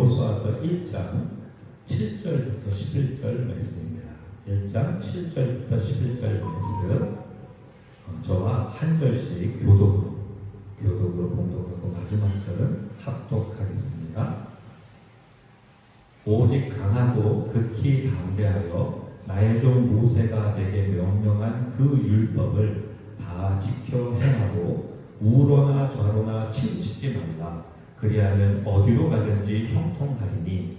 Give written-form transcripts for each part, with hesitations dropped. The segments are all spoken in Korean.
여호수아서 1장 7절부터 11절 말씀입니다. 1장 7절부터 11절 말씀 저와 한 절씩 교독으로 봉독하고 마지막 절은 합독하겠습니다. 오직 강하고 극히 담대하여 나의 종 모세가 내게 명령한 그 율법을 다 지켜 행하고 우로나 좌로나 치우치지 말라. 그리하면 어디로 가든지 형통하리니.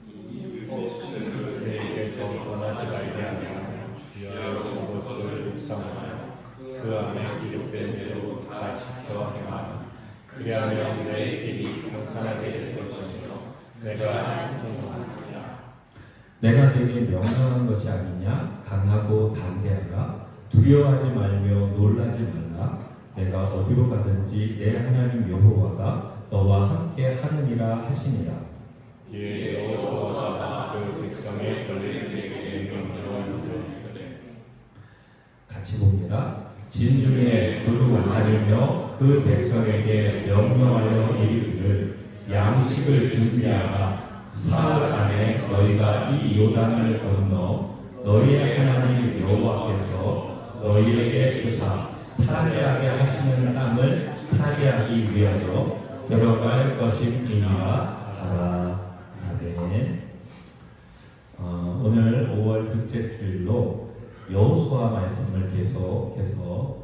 이 율법을 내게서 떠나지 말게 하며 주여 그것을 묵상하여 그 안에 기록된 대로 다 지켜 행하라. 그리하면 내 길이 평탄하게 될 것이며 내가 형통하리라. 내가 되게 명령한 것이 아니냐? 강하고 담대하라. 두려워하지 말며 놀라지 말라. 내가 어디로 가든지 내 하나님 여호와가 너와 함께 하느니라 하시니라. 이에 여호수아가 그 백성의 권리들에게 명령하였노라. 같이 봅니다. 진중에 두루 아니며 그 백성에게 명령하여 이르기를 양식을 준비하라. 사흘 안에 너희가 이 요단을 건너 너희의 하나님 여호와께서 너희에게 주사 차지하게 하시는 땅을 차지하기 위하여 들어갈 것임이니라 하라. 아멘. 오늘 5월 둘째 주일로 여호수아 말씀을 계속해서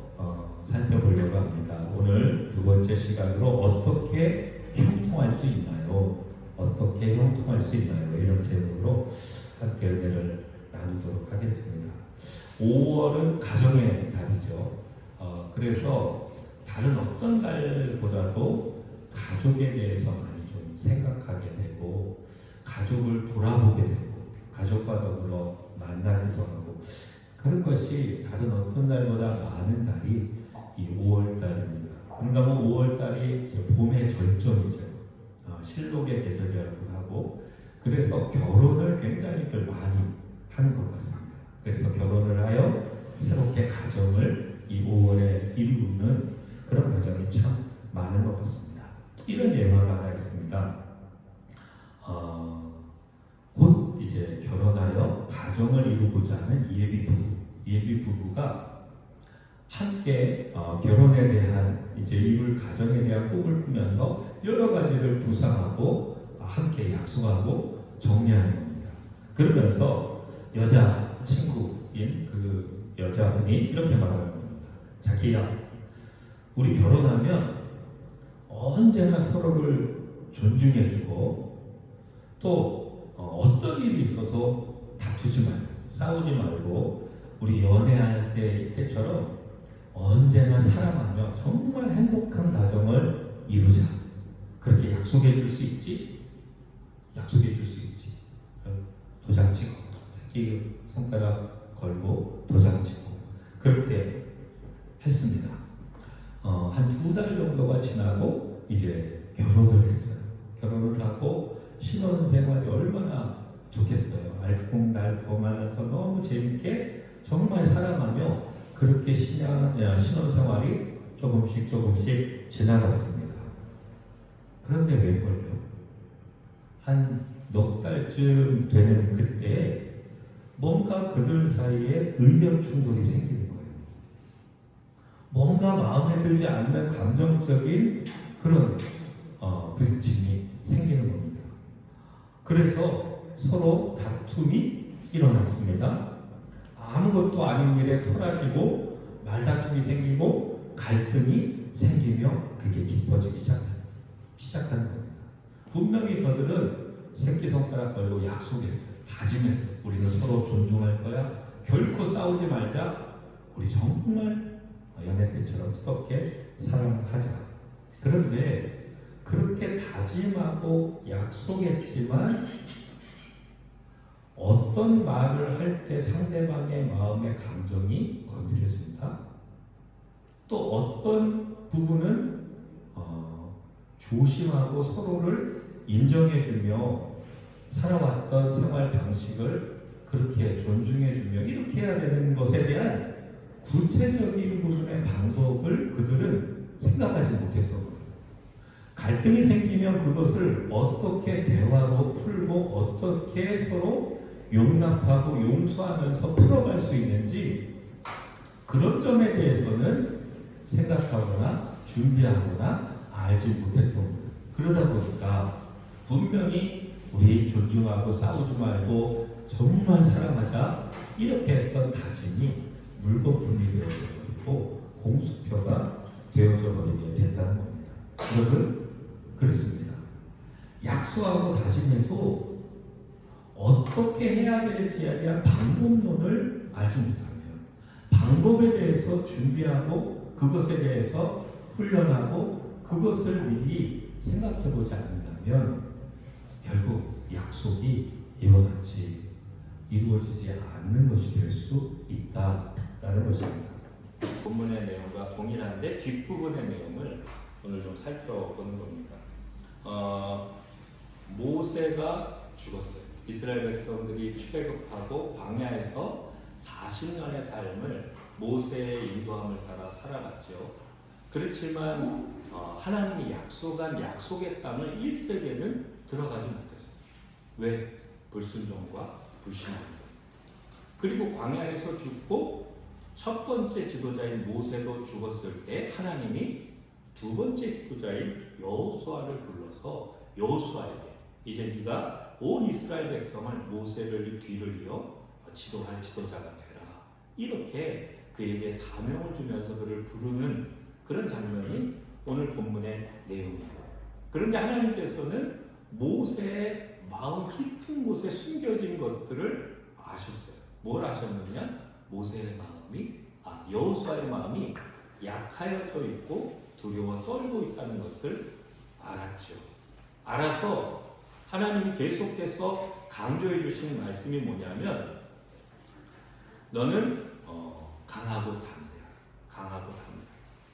살펴보려고 합니다. 오늘 두 번째 시간으로 어떻게 형통할 수 있나요? 어떻게 형통할 수 있나요? 이런 제목으로 함께 은혜를 나누도록 하겠습니다. 5월은 가정의 달이죠. 그래서 다른 어떤 달보다도 가족에 대해서 많이 좀 생각하게 되고 가족을 돌아보게 되고 가족과 더불어 만나기도 하고 그런 것이 다른 어떤 달보다 많은 달이 이 5월 달입니다. 그러니까 5월 달이 이제 봄의 절정이죠. 실록의 계절이라고 하고 그래서 결혼을 굉장히 많이 하는 것 같습니다. 그래서 결혼을 하여 새롭게 가정을 이 5월에 이루는 그런 과정이 참 많은 것 같습니다. 이런 예화가 하나 있습니다. 곧 이제 결혼하여 가정을 이루고자 하는 예비 부부가 함께 결혼에 대한 이제 이룰 가정에 대한 꿈을 꾸면서 여러 가지를 구상하고 함께 약속하고 정리하는 겁니다. 그러면서 여자 친구인 그 여자분이 이렇게 말하는 겁니다. 자기야, 우리 결혼하면 언제나 서로를 존중해주고 또 어떤 일이 있어서 다투지 말고 싸우지 말고 우리 연애할 때처럼 언제나 사랑하며 정말 행복한 가정을 이루자. 그렇게 약속해 줄 수 있지? 약속해 줄 수 있지. 도장 찍어. 새끼 손가락 걸고 도장 찍고. 그렇게 했습니다. 한 2달 정도가 지나고 이제 결혼을 했어요. 결혼을 하고 신혼생활이 얼마나 좋겠어요. 알콩달콩하면서 너무 재밌게 정말 사랑하며 그렇게 신혼생활이 조금씩 지나갔습니다. 그런데 왜 걸려? 한 넉 달쯤 되는 그때 뭔가 그들 사이에 의견 충돌이 생기는 거예요. 뭔가 마음에 들지 않는 감정적인 그런 부딪힘이 생기는 겁니다. 그래서 서로 다툼이 일어났습니다. 아무것도 아닌 일에 토라지고 말다툼이 생기고 갈등이 생기며 그게 깊어지기 시작하는 겁니다. 분명히 저들은 새끼손가락 걸고 약속했어요. 다짐했어요. 우리는 서로 존중할 거야. 결코 싸우지 말자. 우리 정말 연애 때처럼 뜨겁게 사랑하자. 그런데 그렇게 다짐하고 약속했지만 어떤 말을 할 때 상대방의 마음의 감정이 건드려진다. 또 어떤 부분은 조심하고 서로를 인정해주며 살아왔던 생활 방식을 그렇게 존중해주며 이렇게 해야 되는 것에 대한 구체적인 부분의 방법을 그들은 생각하지 못했던 거예요. 갈등이 생기면 그것을 어떻게 대화로 풀고 어떻게 서로 용납하고 용서하면서 풀어갈 수 있는지 그런 점에 대해서는 생각하거나 준비하거나 알지 못했던 거예요. 그러다 보니까 분명히 우리 존중하고 싸우지 말고 정말 사랑하자 이렇게 했던 다짐이 물거품이 되어버리고 공수표가 되어져 버리게 된다는 겁니다. 여러분 그렇습니다. 약속하고 다짐해도 어떻게 해야 될지에 대한 방법론을 알지 못하면 방법에 대해서 준비하고 그것에 대해서 훈련하고 그것을 미리 생각해 보지 않는다면 결국 약속이 이와 같이 이루어지지 않는 것이 될 수 있다라는 것입니다. 본문의 내용과 동일한데 뒷부분의 내용을 오늘 좀 살펴보는 겁니다. 모세가 죽었어요. 이스라엘 백성들이 출애굽하고 광야에서 40년의 삶을 모세의 인도함을 따라 살아갔죠. 그렇지만 하나님이 약속한 약속의 땅을 1세기에는 들어가지 못했어요. 왜? 불순종과 불신앙. 그리고 광야에서 죽고 첫 번째 지도자인 모세도 죽었을 때 하나님이 두 번째 지도자인 여호수아를 불러서 여호수아에게 이제 네가 온 이스라엘 백성을 모세를 뒤를 이어 지도할 지도자가 되라. 이렇게 그에게 사명을 주면서 그를 부르는 그런 장면이 오늘 본문의 내용입니다. 그런데 하나님께서는 모세의 마음 깊은 곳에 숨겨진 것들을 아셨어요. 뭘 아셨느냐? 모세의 마음이, 여호수아의 마음이 약하여져 있고 두려워 떨고 있다는 것을 알았죠. 알아서 하나님이 계속해서 강조해 주시는 말씀이 뭐냐면 너는 강하고 담대하라. 강하고 담대하라.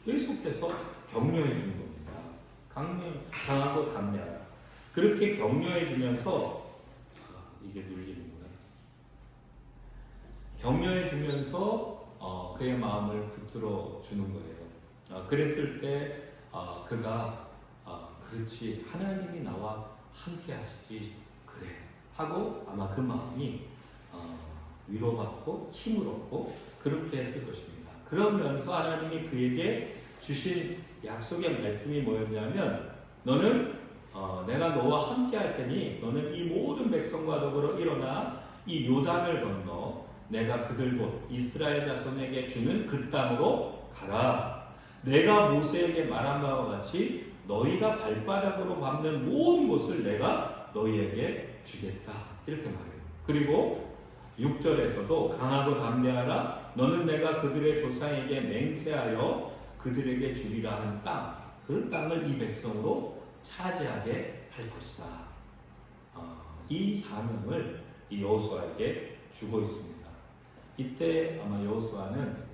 계속해서 격려해 주는 겁니다. 강하고 담대하라. 그렇게 격려해 주면서 이게 눌리는구나. 격려해 주면서 그의 마음을 붙들어 주는 거예요. 그랬을 때 그가 그렇지 하나님이 나와 함께 하시지 그래 하고 아마 그 마음이 위로받고 힘을 얻고 그렇게 했을 것입니다. 그러면서 하나님이 그에게 주신 약속의 말씀이 뭐였냐면 너는 내가 너와 함께 할 테니 너는 이 모든 백성과 더불어 일어나 이 요단을 건너 내가 그들 곧 이스라엘 자손에게 주는 그 땅으로 가라. 내가 모세에게 말한 바와 같이 너희가 발바닥으로 밟는 모든 곳을 내가 너희에게 주겠다. 이렇게 말해요. 그리고 6절에서도 강하고 담대하라. 너는 내가 그들의 조상에게 맹세하여 그들에게 주리라 한 땅, 그 땅을 이 백성으로 차지하게 할 것이다. 이 사명을 이 여호수아에게 주고 있습니다. 이때 아마 여호수아는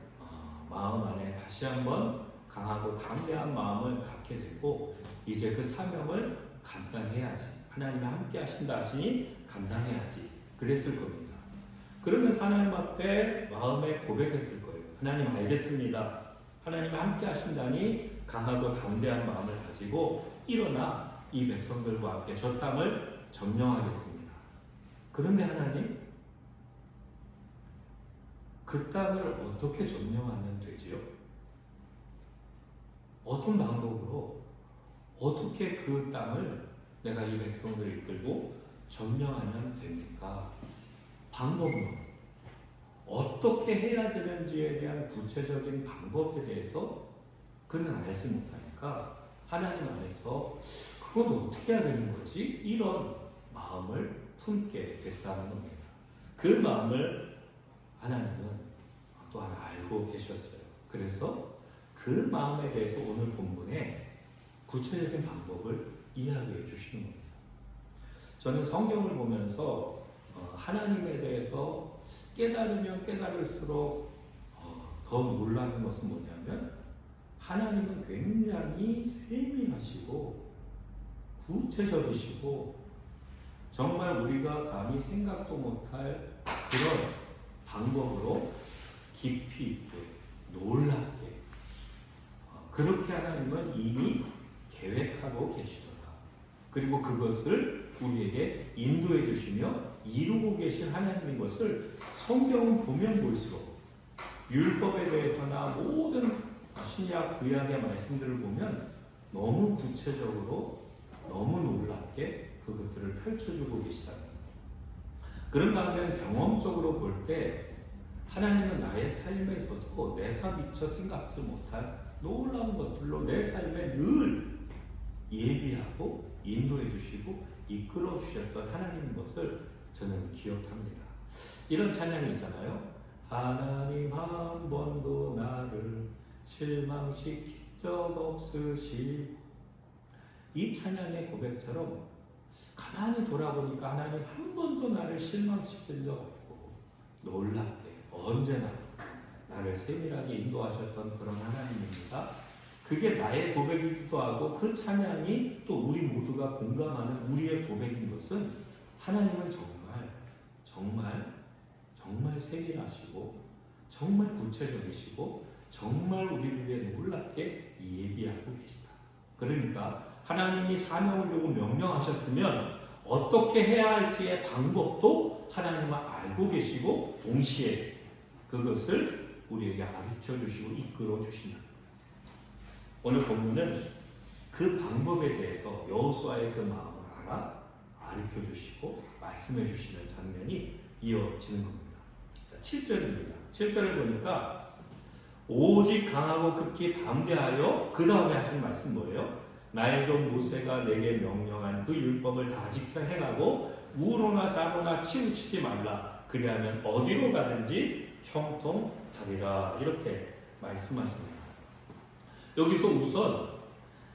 마음 안에 다시 한번 강하고 담대한 마음을 갖게 되고 이제 그 사명을 감당해야지. 하나님이 함께 하신다 하시니 감당해야지. 그랬을 겁니다. 그러면서 하나님 앞에 마음에 고백했을 거예요. 하나님 알겠습니다. 하나님이 함께 하신다니 강하고 담대한 마음을 가지고 일어나 이 백성들과 함께 저 땅을 점령하겠습니다. 그런데 하나님 그 땅을 어떻게 점령하면 되지요? 어떤 방법으로 어떻게 그 땅을 내가 이 백성들을 이끌고 점령하면 됩니까? 방법은 어떻게 해야 되는지에 대한 구체적인 방법에 대해서 그는 알지 못하니까 하나님 안에서 그건 어떻게 해야 되는 거지? 이런 마음을 품게 됐다는 겁니다. 그 마음을 하나님은 또한 알고 계셨어요. 그래서 그 마음에 대해서 오늘 본문에 구체적인 방법을 이야기해 주시는 겁니다. 저는 성경을 보면서 하나님에 대해서 깨달으면 깨달을수록 더 놀라는 것은 뭐냐면 하나님은 굉장히 세밀하시고 구체적이시고 정말 우리가 감히 생각도 못할 그런 방법으로 깊이 있게 놀랍게 그렇게 하나님은 이미 계획하고 계시더라. 그리고 그것을 우리에게 인도해 주시며 이루고 계신 하나님인 것을 성경은 보면 볼수록 율법에 대해서나 모든 신약 구약의 말씀들을 보면 너무 구체적으로 너무 놀랍게 그것들을 펼쳐주고 계시다. 그런가 하면 경험적으로 볼 때 하나님은 나의 삶에서도 내가 미처 생각지 못한 놀라운 것들로 내 삶에 늘 예비하고 인도해 주시고 이끌어 주셨던 하나님인 것을 저는 기억합니다. 이런 찬양이 있잖아요. 하나님 한 번도 나를 실망시킨 적 없으시고, 이 찬양의 고백처럼 가만히 돌아보니까 하나님 한 번도 나를 실망시킨 적 없고 놀랍게 언제나 나를 세밀하게 인도하셨던 그런 하나님입니다. 그게 나의 고백이기도 하고 그 찬양이 또 우리 모두가 공감하는 우리의 고백인 것은 하나님은 정말 세밀하시고 정말 구체적이시고 정말 우리를 위해 놀랍게 예비하고 계시다. 그러니까 하나님이 사명을 주고 명령하셨으면 어떻게 해야 할지의 방법도 하나님은 알고 계시고 동시에 그것을 우리에게 가르쳐 주시고 이끌어 주신다. 오늘 본문은 그 방법에 대해서 여호수아의 그 마음을 가르쳐 주시고 말씀해 주시는 장면이 이어지는 겁니다. 자, 7절입니다. 7절에 보니까 오직 강하고 극히 담대하여, 그 다음에 하신 말씀 뭐예요? 나의 종 모세가 내게 명령한 그 율법을 다 지켜 행하고 우로나 좌로나 치우치지 말라. 그리하면 어디로 가든지 형통하리라. 이렇게 말씀하십니다. 여기서 우선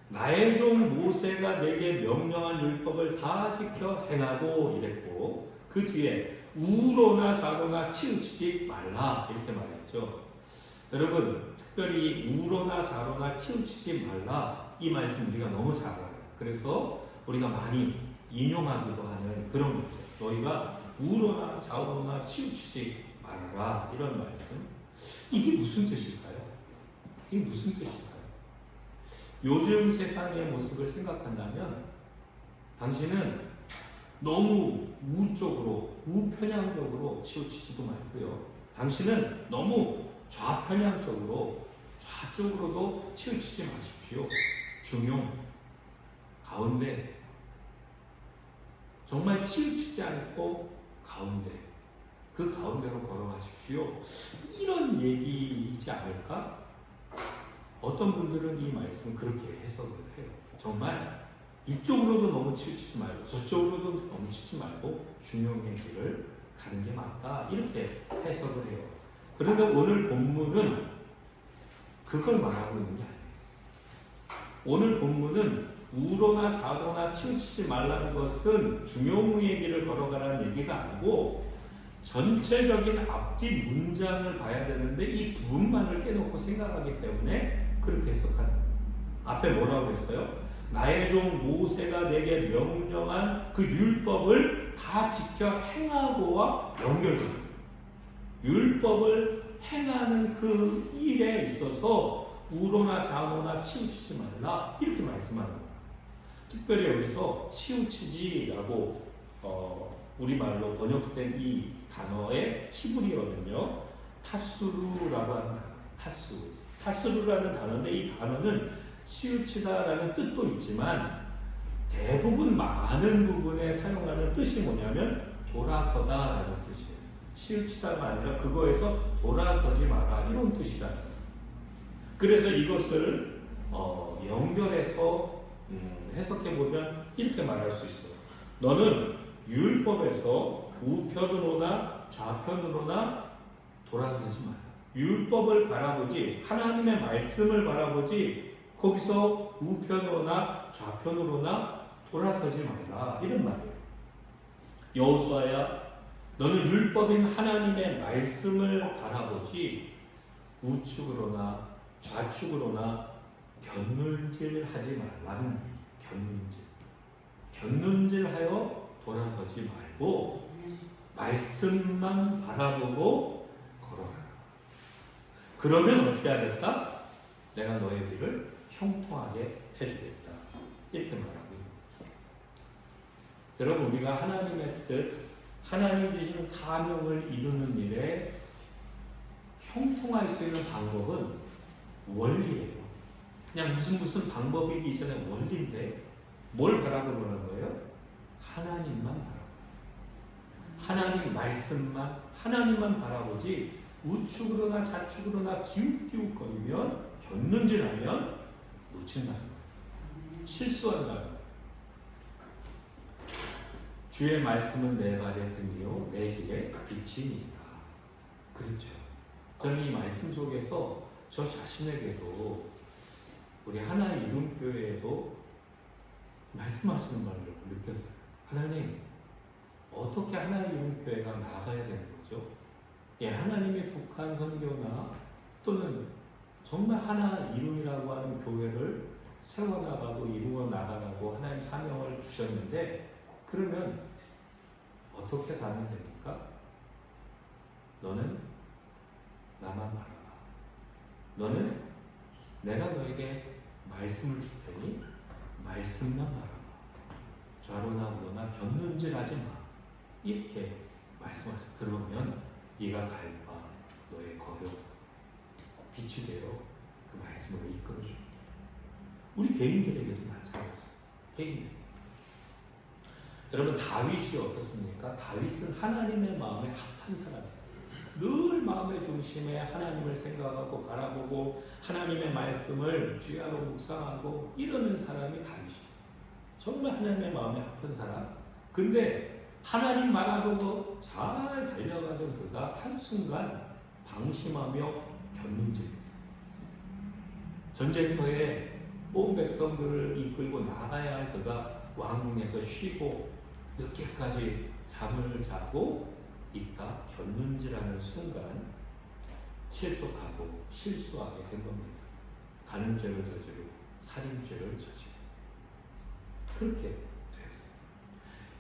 나의 종 모세가 내게 명령한 율법을 다 지켜 행하고 이랬고, 그 뒤에 우로나 좌로나 치우치지 말라 이렇게 말했죠. 여러분, 특별히 우로나 좌로나 치우치지 말라, 이 말씀 우리가 너무 잘 알아요. 그래서 우리가 많이 인용하기도 하는 그런 거죠. 너희가 우로나 좌로나 치우치지 말라, 이런 말씀. 이게 무슨 뜻일까요? 이게 무슨 뜻일까요? 요즘 세상의 모습을 생각한다면 당신은 너무 우쪽으로, 우편향적으로 치우치지도 말고요. 당신은 너무 좌편향적으로, 좌쪽으로도 치우치지 마십시오. 중용, 가운데, 정말 치우치지 않고 가운데, 그 가운데로 걸어가십시오. 이런 얘기이지 않을까? 어떤 분들은 이 말씀을 그렇게 해석을 해요. 정말 이쪽으로도 너무 치우치지 말고 저쪽으로도 너무 치지 말고 중용의 길을 가는 게 맞다, 이렇게 해석을 해요. 그런데 오늘 본문은 그걸 말하고 있는 게 아니에요. 오늘 본문은 우로나 좌로나 치우치지 말라는 것은 중용의 길을 걸어가라는 얘기가 아니고 전체적인 앞뒤 문장을 봐야 되는데 이 부분만을 깨놓고 생각하기 때문에 그렇게 해석하는 거예요. 앞에 뭐라고 했어요? 나의 종 모세가 내게 명령한 그 율법을 다 지켜 행하고와 연결됩니다. 율법을 행하는 그 일에 있어서 우로나 좌로나 치우치지 말라, 이렇게 말씀하는 거예요. 특별히 여기서 치우치지라고 우리말로 번역된 이 단어의 히브리어는요, 타수루라고 하는 단어예요. 타수루라는 단어인데 이 단어는 치우치다라는 뜻도 있지만 대부분 많은 부분에 사용하는 뜻이 뭐냐면 돌아서다라는 뜻이에요. 치우치다가 아니라 그거에서 돌아서지 마라, 이런 뜻이다. 그래서 이것을 연결해서 해석해보면 이렇게 말할 수 있어요. 너는 율법에서 우편으로나 좌편으로나 돌아서지 마라. 율법을 바라보지, 하나님의 말씀을 바라보지, 거기서 우편으로나 좌편으로나 돌아서지 말라, 이런 말이에요. 여호수아야, 너는 율법인 하나님의 말씀을 바라보지 우측으로나 좌측으로나 곁눈질하지 말라는 얘기예요. 곁눈질하여 돌아서지 말고 말씀만 바라보고 걸어가라. 그러면 어떻게 하겠다? 내가 너의 길을 형통하게 해주겠다. 이렇게 말합니다. 여러분, 우리가 하나님의 뜻, 하나님 주신 사명을 이루는 일에 형통할 수 있는 방법은 원리예요. 그냥 무슨 방법이기 이전에 원리인데 뭘 바라보는 거예요? 하나님만 바라보고 하나님 말씀만, 하나님만 바라보지 우측으로나 좌측으로나 기웃기웃거리면 곁눈질하면 놓친다는 거예요. 실수한다는 거예요. 주의 말씀은 내 발의 등이요 내 길의 빛이니이다. 그렇죠. 저는 이 말씀 속에서 저 자신에게도 우리 하나의 이름교회에도 말씀하시는 말을 느꼈어요. 하나님, 어떻게 하나의 이름교회가 나아가야 되는 거죠? 예, 하나님의 북한 선교나 또는 정말 하나 이름이라고 하는 교회를 세워나가고 이루어 나가라고 하나님 사명을 주셨는데 그러면 어떻게 가면 됩니까? 너는 나만 바라봐. 너는 내가 너에게 말씀을 줄 테니 말씀만 바라봐. 좌로나 우로나 곁눈질하지 마. 이렇게 말씀하세요. 그러면 네가 갈 바 너의 걸음 빛이 되어 그 말씀으로 이끌어줍니다. 우리 개인들에게도 마찬가지예요. 개인들. 여러분, 다윗이 어떻습니까? 다윗은 하나님의 마음에 합한 사람이에요. 늘 마음의 중심에 하나님을 생각하고 바라보고 하나님의 말씀을 주야로 묵상하고 이러는 사람이 다윗이었어요. 정말 하나님의 마음에 합한 사람. 근데 하나님 바라보고 잘 달려가던 그가 한순간 방심하며 곁눈질했어요. 전쟁터에 온 백성들을 이끌고 나가야 할 그가 왕궁에서 쉬고 늦게까지 잠을 자고 있다 곁눈질하는 순간 실족하고 실수하게 된 겁니다. 간음죄를 저지르고 살인죄를 저지르고 그렇게 됐어요.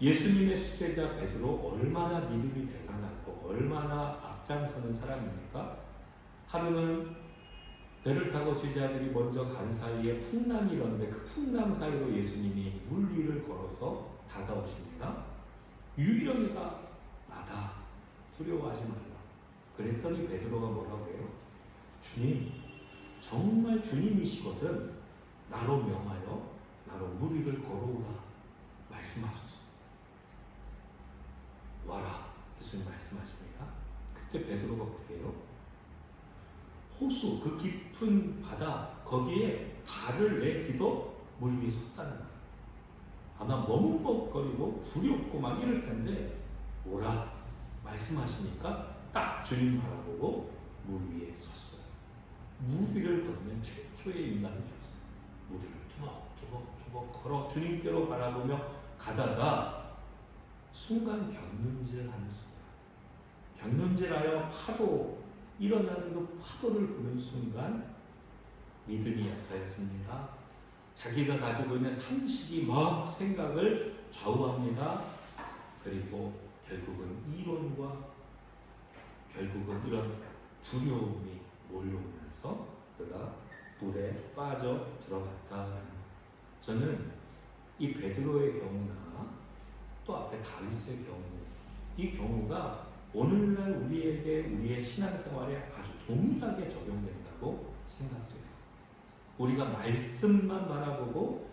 예수님의 수제자 베드로 얼마나 믿음이 대단하고 얼마나 앞장서는 사람입니까? 하루는 배를 타고 제자들이 먼저 간 사이에 풍랑이 일었는데 그 풍랑 사이로 예수님이 물 위를 걸어서 다가오십니다. 유일하게가 나다. 두려워하지 말라. 그랬더니 베드로가 뭐라고 해요? 주님, 정말 주님이시거든 나로 명하여 나로 물 위를 걸어오라 말씀하소서. 와라. 예수님 말씀하십니다. 그때 베드로가 어떻게 해요? 호수, 그 깊은 바다 거기에 발을 내디뎌 물 위에 섰다는 거예요. 아마 머뭇머뭇거리고 두렵고 막 이럴 텐데 오라 말씀하시니까 딱 주님 바라보고 물 위에 섰어요. 물 위를 걷는 최초의 인간이 되었어요. 물 위를 투벅투벅 걸어 주님께로 바라보며 가다가 순간 곁눈질하는 순간 곁눈질하여 파도 일어나는 그 파도를 보는 순간 믿음이 약해집니다. 자기가 가지고 있는 상식이 막 생각을 좌우합니다. 그리고 결국은 이론과 결국은 이런 두려움이 몰려오면서 그가 물에 빠져 들어갔다. 저는 이 베드로의 경우나 또 앞에 다윗의 경우, 이 경우가 오늘날 우리에게 우리의 신앙생활에 아주 동일하게 적용된다고 생각돼요. 우리가 말씀만 바라보고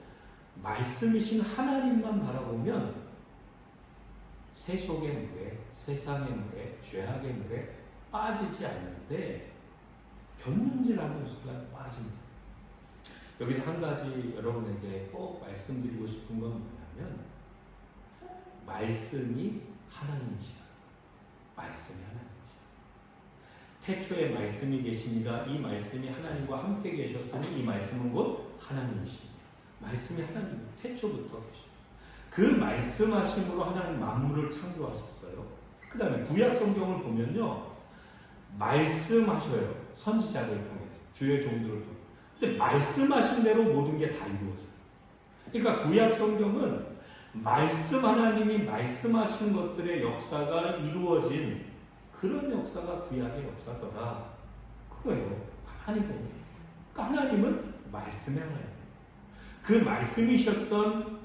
말씀이신 하나님만 바라보면 세속의 물에, 세상의 물에, 죄악의 물에 빠지지 않는데 곁눈질하는 순간 빠집니다. 여기서 한 가지 여러분에게 꼭 말씀드리고 싶은 건 뭐냐면 말씀이 하나님이시다. 말씀이 하나님이시다. 태초에 말씀이 계시니라 이 말씀이 하나님과 함께 계셨으니 이 말씀은 곧 하나님이십니다. 말씀이 하나님 태초부터 계십니다. 그 말씀하심으로 하나님 만물을 창조하셨어요. 그 다음에 구약 성경을 보면요 말씀하셔요. 선지자를 통해서 주의 종들을 통해서. 근데 말씀하신 대로 모든 게 다 이루어져요. 그러니까 구약 성경은 말씀 하나님이 말씀하신 것들의 역사가 이루어진 그런 역사가 구약의 역사더라. 그거예요. 하나님 보면. 그러니까 하나님은 말씀의 하나님. 그 말씀이셨던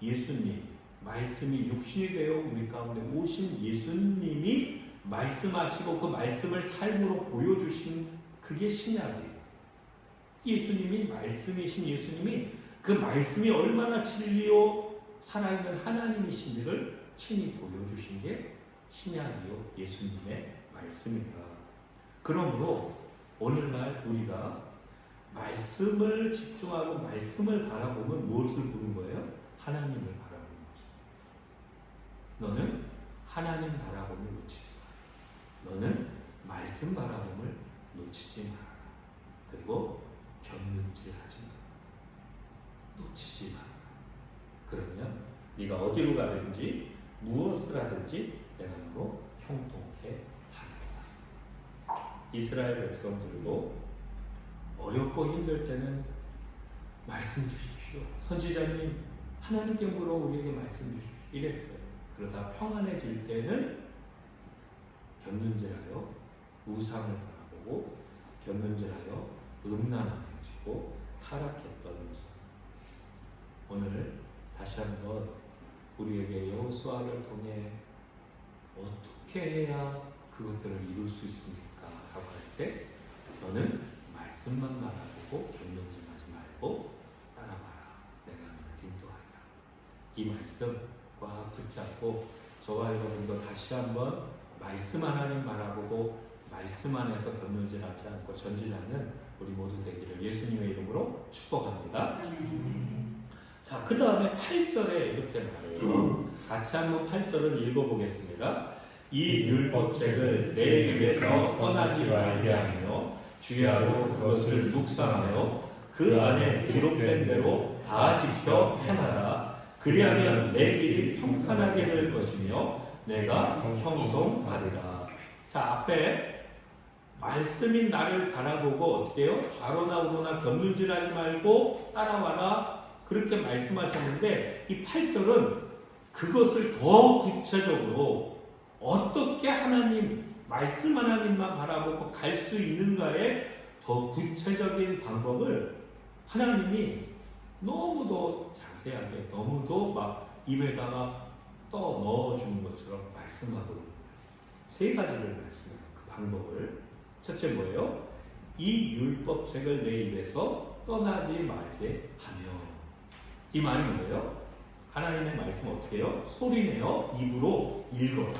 예수님, 말씀이 육신이 되어 우리 가운데 오신 예수님이 말씀하시고 그 말씀을 삶으로 보여주신 그게 신약이에요. 예수님이 말씀이신 예수님이 그 말씀이 얼마나 진리요 살아있는 하나님이신지를 친히 보여주신 게 신약이요 예수님의 말씀이다. 그러므로 오늘날 우리가 말씀을 집중하고 말씀을 바라보면 무엇을 보는 거예요? 하나님을 바라보는 것입니다. 너는 하나님 바라봄을 놓치지 마라. 너는 말씀 바라봄을 놓치지 마라. 그리고 견눈질 하지 마라. 놓치지 마라. 그러면 네가 어디로 가든지 무엇을 하든지 내가 너로 형통케 하겠다. 이스라엘 백성들도 어렵고 힘들 때는 말씀 주십시오. 선지자님 하나님께 물어 우리에게 말씀 주십시오. 이랬어요. 그러다 평안해질 때는 견눈질하여 우상을 바라보고 견눈질하여 음란하여지고 타락했던 모습. 오늘 다시 한번 우리에게 여호수아를 통해 어떻게 해야 그것들을 이룰 수 있습니까? 라고 할 때 너는 말씀만 바라보고 견눈질하지 말고 따라가라. 내가 너를 인도하리라. 이 말씀과 붙잡고 저와 여러분도 다시 한번 말씀 하나님 바라보고 말씀 안에서 견눈질하지 않고 전진하는 우리 모두 되기를 예수님의 이름으로 축복합니다. 자, 그 다음에 8절에 이렇게 말해요. 같이 한번 8절을 읽어보겠습니다. 이 율법책을 내 입에서 떠나지 말게 하며 주야로 그것을 묵상하여 그 안에 기록된 대로 다 지켜 행하라. 그리하면 내 길이 평탄하게 될 것이며 내가 형통하리라. 자, 앞에 말씀인 나를 바라보고 어떻게 해요? 좌로나 우로나 견눈질하지 말고 따라와라. 그렇게 말씀하셨는데 이 8절은 그것을 더 구체적으로 어떻게 하나님, 말씀 하나님만 바라보고 갈 수 있는가에 더 구체적인 방법을 하나님이 너무도 자세하게, 너무도 막 입에다가 떠 넣어주는 것처럼 말씀하고 있는 거예요. 세 가지를 말씀해요. 그 방법을. 첫째 뭐예요? 이 율법책을 내 입에서 떠나지 말게 하며. 이 말이 뭐예요? 하나님의 말씀 어떻게 해요? 소리내어 입으로 읽어라.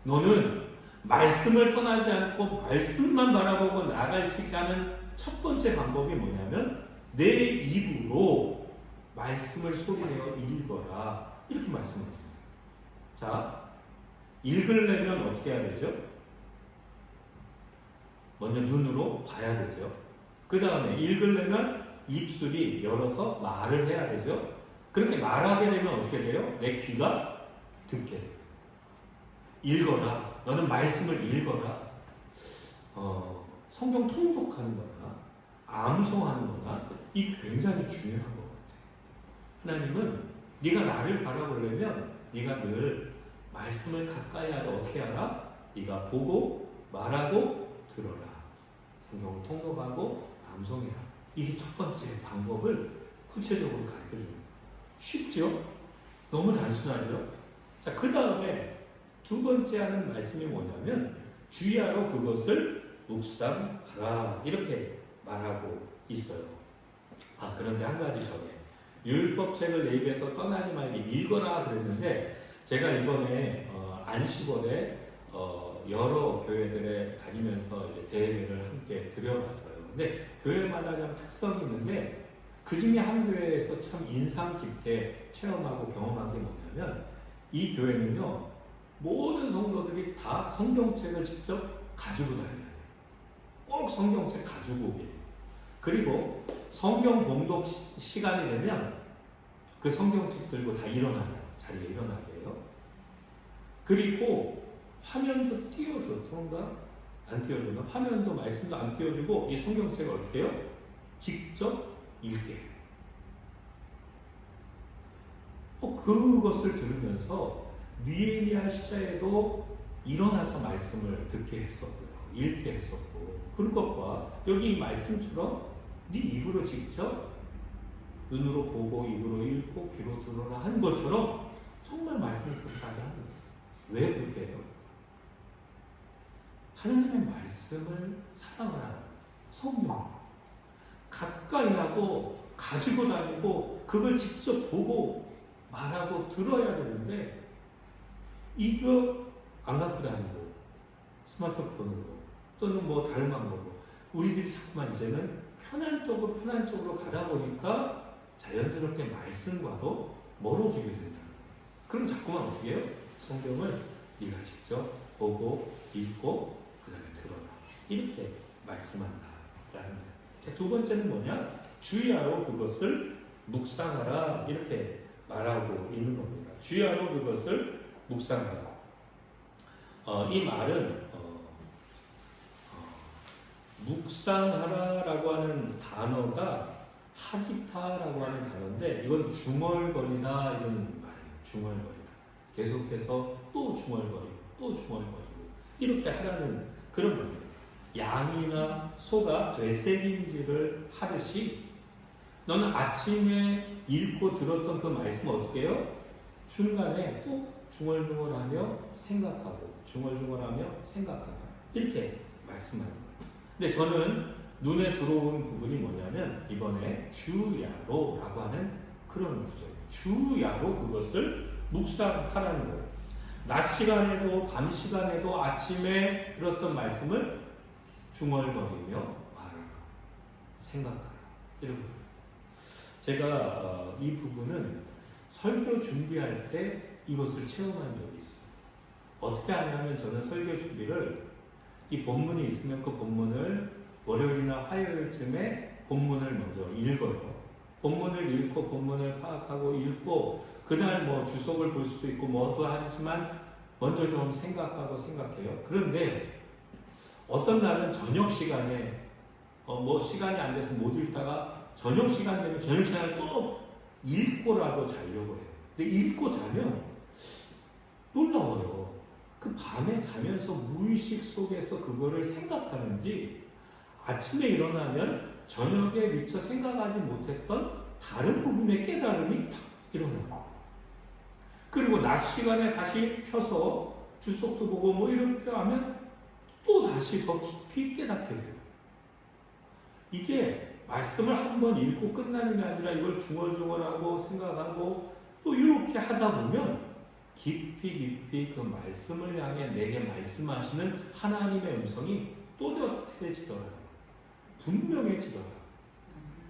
너는 말씀을 떠나지 않고 말씀만 바라보고 나아갈 수 있게 하는 첫 번째 방법이 뭐냐면 내 입으로 말씀을 소리내어 읽어라. 이렇게 말씀하셨습니다. 자, 읽으려면 어떻게 해야 되죠? 먼저 눈으로 봐야 되죠. 그 다음에 읽으려면 입술이 열어서 말을 해야 되죠. 그렇게 말하게 되면 어떻게 돼요? 내 귀가 듣게 돼요. 읽어라. 너는 말씀을 읽어라. 성경 통독하는 거나 암송하는 거나 이게 굉장히 중요한 것 같아요. 하나님은 네가 나를 바라보려면 네가 늘 말씀을 가까이 하라. 어떻게 하라? 네가 보고 말하고 들어라. 성경을 통독하고 암송해라. 이게 첫 번째 방법을 구체적으로 가르쳐줍니다. 쉽죠? 너무 단순하죠? 자, 그 다음에 두 번째 하는 말씀이 뭐냐면 주야로 그것을 묵상하라. 이렇게 말하고 있어요. 아, 그런데 한 가지 전에 율법책을 내 입에서 떠나지 말게 읽어라 그랬는데 제가 이번에 안식월에 여러 교회들에 다니면서 이제 대회를 함께 드려봤어요. 근데 교회마다 좀 특성이 있는데 그 중에 한 교회에서 참 인상 깊게 체험하고 경험한 게 뭐냐면 이 교회는요 모든 성도들이 다 성경책을 직접 가지고 다녀야 돼요. 꼭 성경책 가지고 오게 돼요. 그리고 성경 봉독 시간이 되면 그 성경책 들고 다 일어나요. 자리에 일어나게 해요. 그리고 화면도 띄워줘. 그런가? 안 띄워주나? 화면도 말씀도 안 띄워주고 이 성경책을 어떻게 해요? 직접 읽게 해요. 그것을 들으면서 느헤미야 시대에도 일어나서 말씀을 듣게 했었고요. 읽게 했었고 그런 것과 여기 이 말씀처럼 네 입으로 직접 눈으로 보고 입으로 읽고 귀로 들어라 하는 것처럼 정말 말씀을 그렇게 하게 하는 거예요. 왜 그렇게 해요? 하나님의 말씀을 사랑하라. 성경 가까이 하고 가지고 다니고 그걸 직접 보고 말하고 들어야 되는데 이거 안 갖고 다니고 스마트폰으로 또는 뭐 다른 방법으로 우리들이 자꾸만 이제는 편한 쪽으로 가다 보니까 자연스럽게 말씀과도 멀어지게 된다. 그럼 자꾸만 어떻게 해요? 성경을 네가 직접 보고 읽고 그 다음에 들어라. 이렇게 말씀한다라는 거예요. 두 번째는 뭐냐? 주의하러 그것을 묵상하라. 이렇게 말하고 있는 겁니다. 주의하러 그것을 묵상하라. 이 말은 묵상하라라고 하는 단어가 하기타라고 하는 단어인데 이건 중얼거리다 이런 말이에요. 중얼거리다. 계속해서 또 중얼거리고 또 중얼거리고 이렇게 하라는 그런 말이에요. 양이나 소가 되새김질을 하듯이 너는 아침에 읽고 들었던 그 말씀을 어떻게 해요? 중간에 또 중얼중얼하며 생각하고 중얼중얼하며 생각하고 이렇게 말씀하는 거예요. 근데 저는 눈에 들어온 부분이 뭐냐면 이번에 주야로라고 하는 그런 구조예요. 주야로 그것을 묵상하라는 거예요. 낮 시간에도 밤 시간에도 아침에 들었던 말씀을 중얼거리며 말하라. 생각하라. 이런 거예요. 제가 이 부분은 설교 준비할 때 이것을 체험한 적이 있어요. 어떻게 하냐면 저는 설교 준비를 이 본문이 있으면 그 본문을 월요일이나 화요일쯤에 본문을 먼저 읽어요. 본문을 읽고 본문을 파악하고 읽고 그날 뭐 주석을 볼 수도 있고 뭐도 하지만 먼저 좀 생각해요. 그런데 어떤 날은 저녁 시간에 뭐 시간이 안 돼서 못 읽다가 저녁 시간 되면 저녁 시간에 또 읽고라도 자려고 해요. 근데 읽고 자면 놀라워요. 그 밤에 자면서 무의식 속에서 그거를 생각하는지 아침에 일어나면 저녁에 미처 생각하지 못했던 다른 부분의 깨달음이 탁 일어나요. 그리고 낮 시간에 다시 펴서 주석도 보고 뭐 이렇게 하면 또 다시 더 깊이 깨닫게 돼요. 이게 말씀을 한번 읽고 끝나는 게 아니라 이걸 중얼중얼하고 생각하고 또 이렇게 하다 보면 깊이 그 말씀을 향해 내게 말씀하시는 하나님의 음성이 또렷해지더라고요. 분명해지더라고요.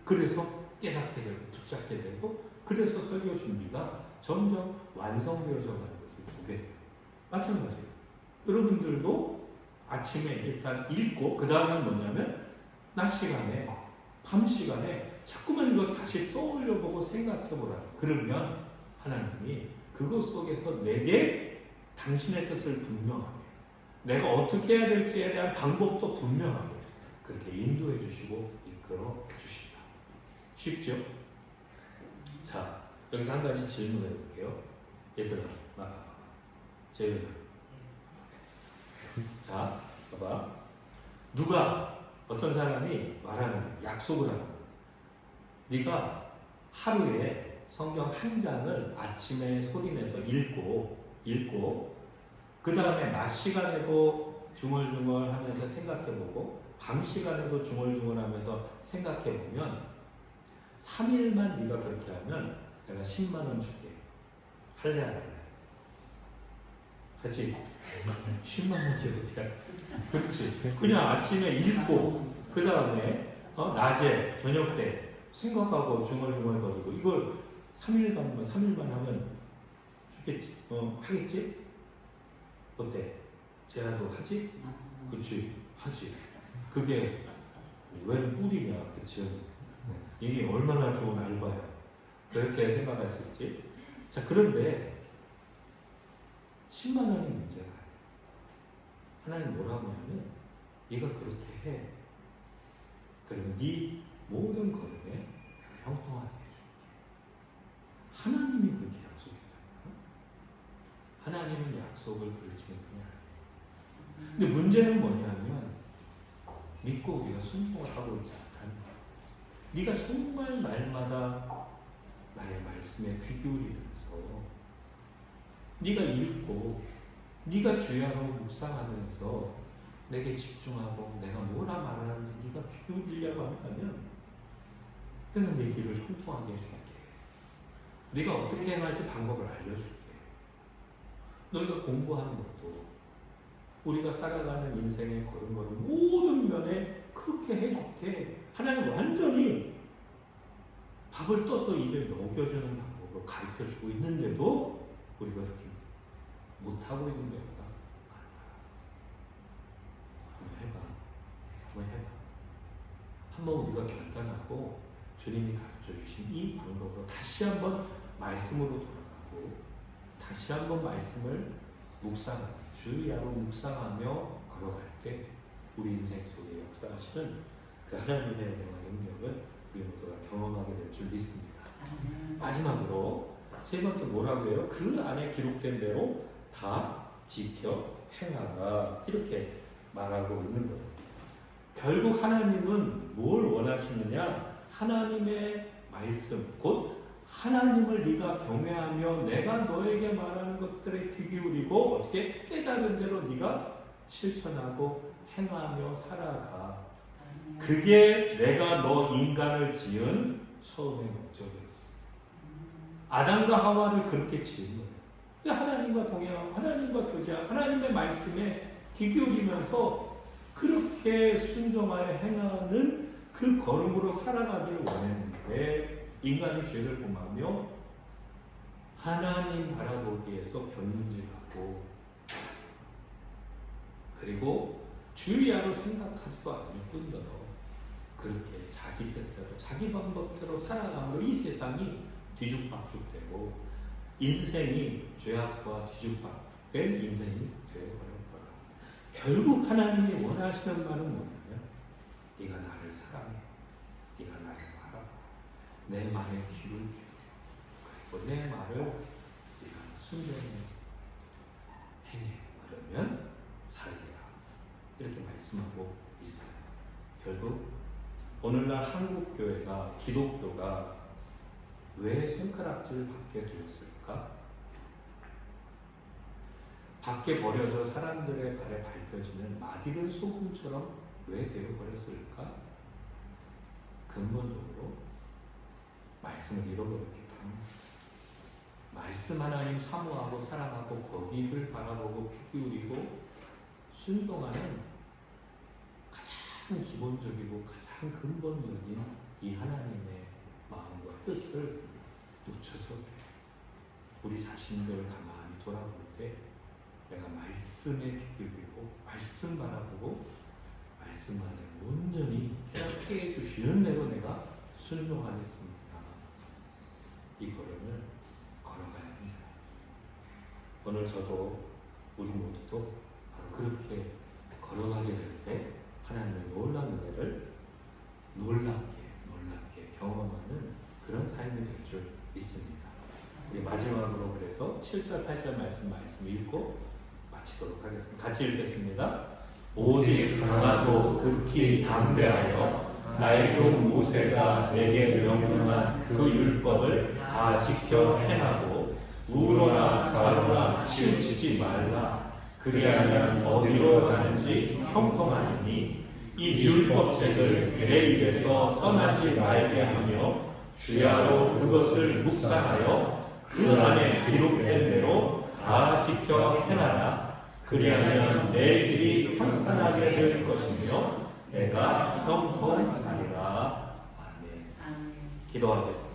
그래서 깨닫게 되고 붙잡게 되고 그래서 설교 준비가 점점 완성되어져 가는 것을 보게 돼요. 마찬가지예요. 여러분들도 아침에 일단 읽고 그 다음은 뭐냐면 낮 시간에 밤 시간에 자꾸만 이거 다시 떠올려보고 생각해보라. 그러면 하나님이 그것 속에서 내게 당신의 뜻을 분명하게 내가 어떻게 해야 될지에 대한 방법도 분명하게 그렇게 인도해 주시고 이끌어 주십니다. 쉽죠? 자, 여기서 한 가지 질문해 볼게요. 얘들아, 봐봐. 재윤아. 자, 봐봐. 누가 어떤 사람이 말하는 약속을 하는 거야. 네가 하루에 성경 한 장을 아침에 소리내서 읽고 그 다음에 낮 시간에도 중얼중얼 하면서 생각해보고 밤 시간에도 중얼중얼 하면서 생각해보면 3일만 네가 그렇게 하면 내가 10만 원 줄게. 할래 안 할래? 하지? 10만 원 줘야 그렇지. 그냥 아침에 읽고 그 다음에 낮에 저녁 때 생각하고 중얼중얼거리고 이걸 3일만 하면 하겠지? 하겠지? 어때? 제아도 하지? 그치? 하지. 그게 웬 꿀이냐, 그치? 이게 얼마나 좋은 알바야. 그렇게 생각할 수 있지. 자, 그런데 10만 원이 문제가 아니야. 하나님 뭐라고 하냐면 네가 그렇게 해. 그러면 네 모든 걸음에 내가 형통하게 해줄게. 하나님이 그렇게 약속했다니까. 하나님은 약속을 그르치는 분이 아니에요. 근데 문제는 뭐냐면 믿고 우리가 순종을 하고 있지 않다는 거예요. 네가 정말 날마다 나의 말씀에 귀 기울이면서 네가 읽고 네가 주야로 묵상하면서 내게 집중하고 내가 뭐라 말하는지 네가 귀 기울이려고 한다면 내가 내 길을 형통하게 해줄게. 네가 어떻게 행할지 방법을 알려줄게. 너희가 공부하는 것도 우리가 살아가는 인생의 걸음걸음 모든 면에 그렇게 해줄게. 하나님 완전히 밥을 떠서 입에 먹여주는 방법을 가르쳐주고 있는데도 우리가 그렇게 못하고 있는 경우가 많다. 한번 해봐. 한번 우리가 결단하고 주님이 가르쳐주신 이 방법으로 다시 한번 말씀으로 돌아가고 다시 한번 말씀을 주야로 묵상하며 걸어갈 때 우리 인생 속에 역사하시는 그 하나님의 능력을 우리 모두가 경험하게 될 줄 믿습니다. 마지막으로 세 번째 뭐라고 해요? 그 안에 기록된 대로 다 지켜 행하라 이렇게 말하고 있는 거예요. 결국 하나님은 뭘 원하시느냐? 하나님의 말씀 곧 하나님을 네가 경외하며 내가 너에게 말하는 것들에 귀 기울이고 어떻게 깨달은 대로 네가 실천하고 행하며 살아가. 그게 내가 너 인간을 지은 처음의 목적이었어. 아담과 하와를 그렇게 지은 거예요. 하나님과 동행하고 하나님과 교제하고 하나님의 말씀에 귀 기울이면서 그렇게 순종하여 행하는 그 걸음으로 살아가기를 원했는데 인간이 죄를 범하며 하나님 바라보기에서 견눈질하고 그리고 주야로 생각하지도 않을 뿐더러 그렇게 자기 뜻대로 자기 방법대로 살아감으로 이 세상이 뒤죽박죽되고 인생이 죄악과 뒤죽박죽된 인생이 되어버린 거라. 결국 하나님이 원하시는 말은 뭐냐면 네가 나를 사랑해, 네가 나를 바라봐, 내 말에 귀를 기울여, 그리고 내 말을 네가 순종해 행해. 그러면 살리라. 이렇게 말씀하고 있어요. 결국 오늘날 한국교회가 기독교가 왜 손가락질을 받게 되었을까? 밖에 버려져 사람들의 발에 밟혀지는 맛익은 소금처럼 왜 되어버렸을까? 근본적으로 말씀을 잃어버렸기 때문에 말씀 하나님 사모하고 사랑하고 거기를 바라보고 귀 기울이고 순종하는 가장 기본적이고 가장 근본적인 이 하나님의 마음과 뜻을 놓쳐서 우리 자신들을 가만히 돌아볼 때 내가 말씀에 귀 기울이고 말씀 바라보고 말씀 안에 온전히 깨닫게 해주시는 대로 내가 순종하겠습니다. 이 걸음을 걸어가야 합니다. 오늘 저도 우리 모두도 바로 그렇게 걸어가게 될 때 하나님의 놀라운 은혜를 놀랍게 경험하는 그런 삶이 될 줄 믿습니다. 우리 마지막으로 그래서 7절 8절 말씀 읽고 마치도록 하겠습니다. 같이 읽겠습니다. 오직 강하고 극히 담대하여 나의 종 모세가 내게 명령한 그 율법을 다 지켜 행하고 우로나 좌로나 치우치지 말라. 그리하면 어디로 가는지 형통하리니 이 율법책을 내 입에서 떠나지 말게 하며 주야로 그것을 묵상하여 그 안에 기록된 대로 다 지켜 행하라. 그리하면 내 길이 평탄하게 될 것이며 내가 형통하리라. 아멘. 기도하겠습니다.